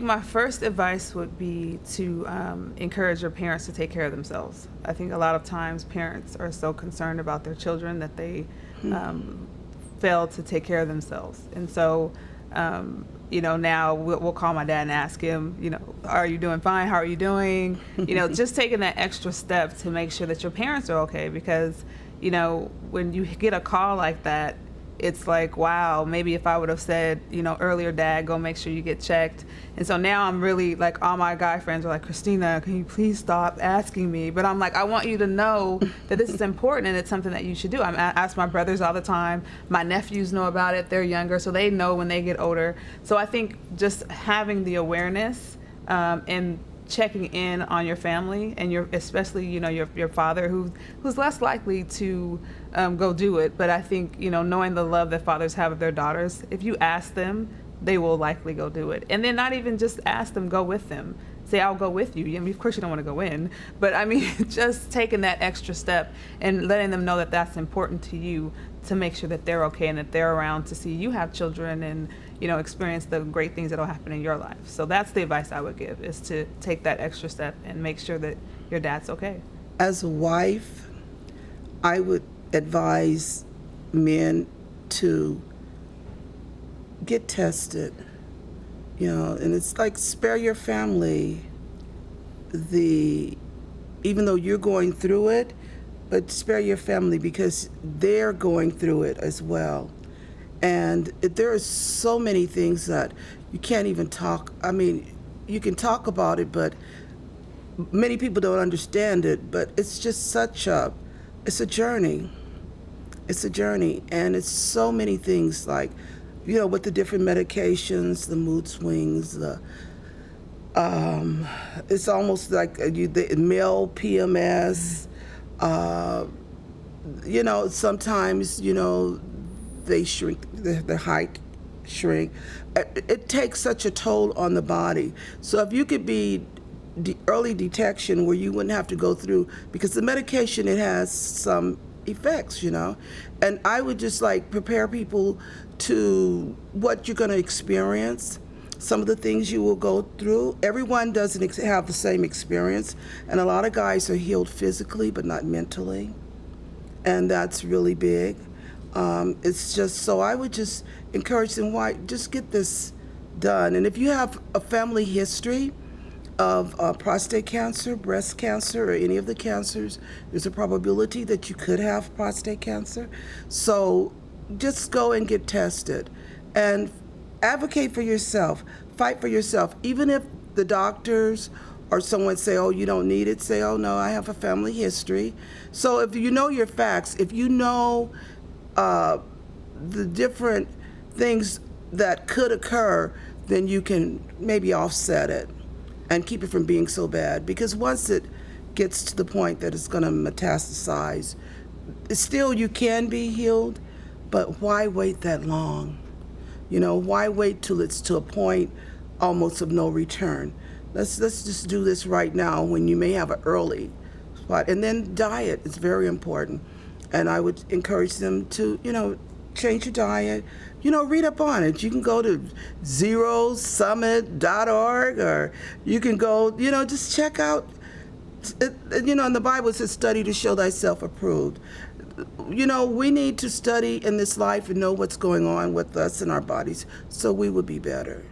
think my first advice would be to encourage your parents to take care of themselves. I think a lot of times parents are so concerned about their children that they fail to take care of themselves. And so, now we'll call my dad and ask him, are you doing fine? How are you doing? Just taking that extra step to make sure that your parents are okay, because, when you get a call like that, it's like, wow, maybe if I would have said, earlier, Dad, go make sure you get checked. And so now I'm really like, all my guy friends are like, Kristina, can you please stop asking me? But I'm like, I want you to know that this is important and it's something that you should do. I ask my brothers all the time. My nephews know about it. They're younger, so they know when they get older. So I think just having the awareness and checking in on your family and especially your father who's less likely to go do it, but I think knowing the love that fathers have of their daughters, if you ask them, they will likely go do it. And then not even just ask them, go with them. Say, I'll go with you. I mean, of course you don't want to go in, but I mean, just taking that extra step and letting them know that that's important to you, to make sure that they're okay and that they're around to see you have children and experience the great things that'll happen in your life. So that's the advice I would give, is to take that extra step and make sure that your dad's okay. As a wife, I would advise men to get tested, and it's like, spare your family even though you're going through it, but spare your family because they're going through it as well. And there are so many things that you can't even talk. I mean, you can talk about it, but many people don't understand it. But it's just it's a journey. It's a journey, and it's so many things, like, with the different medications, the mood swings, it's almost like the male PMS. Sometimes, they shrink, the height shrink. It takes such a toll on the body. So if you could be early detection where you wouldn't have to go through, because the medication, it has some effects, and I would just prepare people to what you're going to experience, some of the things you will go through. Everyone doesn't have the same experience, and a lot of guys are healed physically but not mentally, and that's really big. It's just, so I would just encourage them, just get this done. And if you have a family history of prostate cancer, breast cancer, or any of the cancers, there's a probability that you could have prostate cancer. So just go and get tested and advocate for yourself, fight for yourself. Even if the doctors or someone say, oh, you don't need it, say, oh no, I have a family history. So if you know your facts, if you know the different things that could occur, then you can maybe offset it and keep it from being so bad. Because once it gets to the point that it's going to metastasize, still you can be healed, but why wait that long? Why wait till it's to a point almost of no return? Let's just do this right now when you may have an early spot. And then diet is very important. And I would encourage them to, change your diet. Read up on it. You can go to zerosummit.org, or you can go, just check out, in the Bible it says, study to show thyself approved. We need to study in this life and know what's going on with us and our bodies so we would be better.